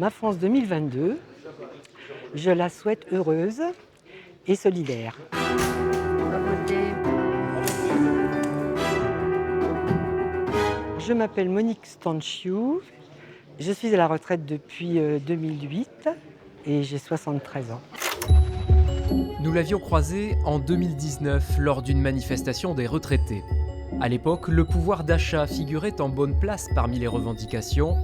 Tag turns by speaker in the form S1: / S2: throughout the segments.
S1: Ma France 2022, je la souhaite heureuse et solidaire. Je m'appelle Monique Stanchiou, je suis à la retraite depuis 2008 et j'ai 73 ans.
S2: Nous l'avions croisée en 2019 lors d'une manifestation des retraités. À l'époque, le pouvoir d'achat figurait en bonne place parmi les revendications.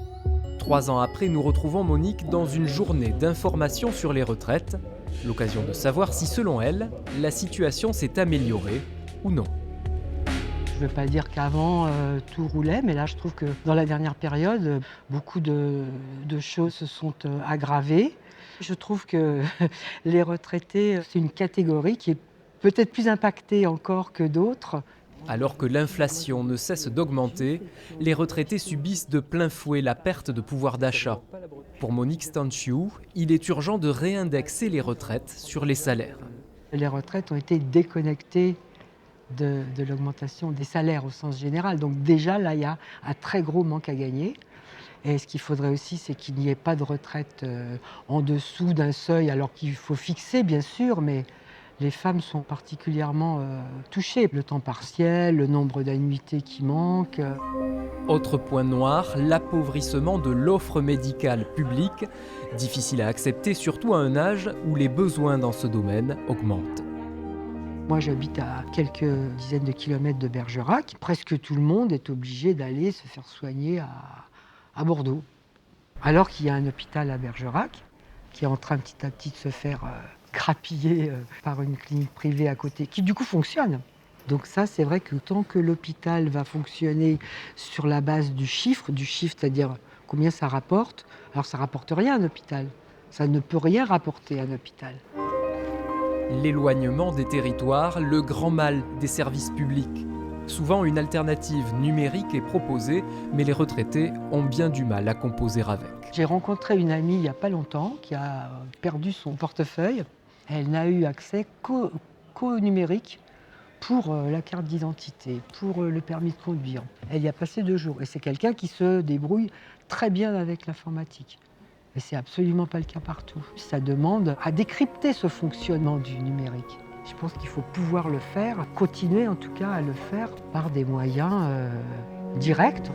S2: 3 ans après, nous retrouvons Monique dans une journée d'information sur les retraites, l'occasion de savoir si, selon elle, la situation s'est améliorée ou non.
S1: Je ne veux pas dire qu'avant tout roulait, mais là je trouve que dans la dernière période, beaucoup de choses se sont aggravées. Je trouve que les retraités, c'est une catégorie qui est peut-être plus impactée encore que d'autres.
S2: Alors que l'inflation ne cesse d'augmenter, les retraités subissent de plein fouet la perte de pouvoir d'achat. Pour Monique Stanchiou, il est urgent de réindexer les retraites sur les salaires.
S1: Les retraites ont été déconnectées de l'augmentation des salaires au sens général. Donc déjà, là, il y a un très gros manque à gagner. Et ce qu'il faudrait aussi, c'est qu'il n'y ait pas de retraite en dessous d'un seuil, alors qu'il faut fixer, bien sûr, mais les femmes sont particulièrement touchées. Le temps partiel, le nombre d'annuités qui manquent.
S2: Autre point noir, l'appauvrissement de l'offre médicale publique, difficile à accepter surtout à un âge où les besoins dans ce domaine augmentent.
S1: Moi, j'habite à quelques dizaines de kilomètres de Bergerac. Presque tout le monde est obligé d'aller se faire soigner à Bordeaux. Alors qu'il y a un hôpital à Bergerac qui est en train petit à petit de se faire grappiller par une clinique privée à côté, qui du coup fonctionne. Donc ça, c'est vrai que tant que l'hôpital va fonctionner sur la base du chiffre, c'est-à-dire combien ça rapporte, alors ça rapporte rien un hôpital. Ça ne peut rien rapporter un hôpital.
S2: L'éloignement des territoires, le grand mal des services publics. Souvent, une alternative numérique est proposée, mais les retraités ont bien du mal à composer avec.
S1: J'ai rencontré une amie il n'y a pas longtemps qui a perdu son portefeuille. Elle n'a eu accès qu'au numérique pour la carte d'identité, pour le permis de conduire. Elle y a passé 2 jours et c'est quelqu'un qui se débrouille très bien avec l'informatique. Mais c'est absolument pas le cas partout. Ça demande à décrypter ce fonctionnement du numérique. Je pense qu'il faut pouvoir le faire, continuer en tout cas à le faire par des moyens directs.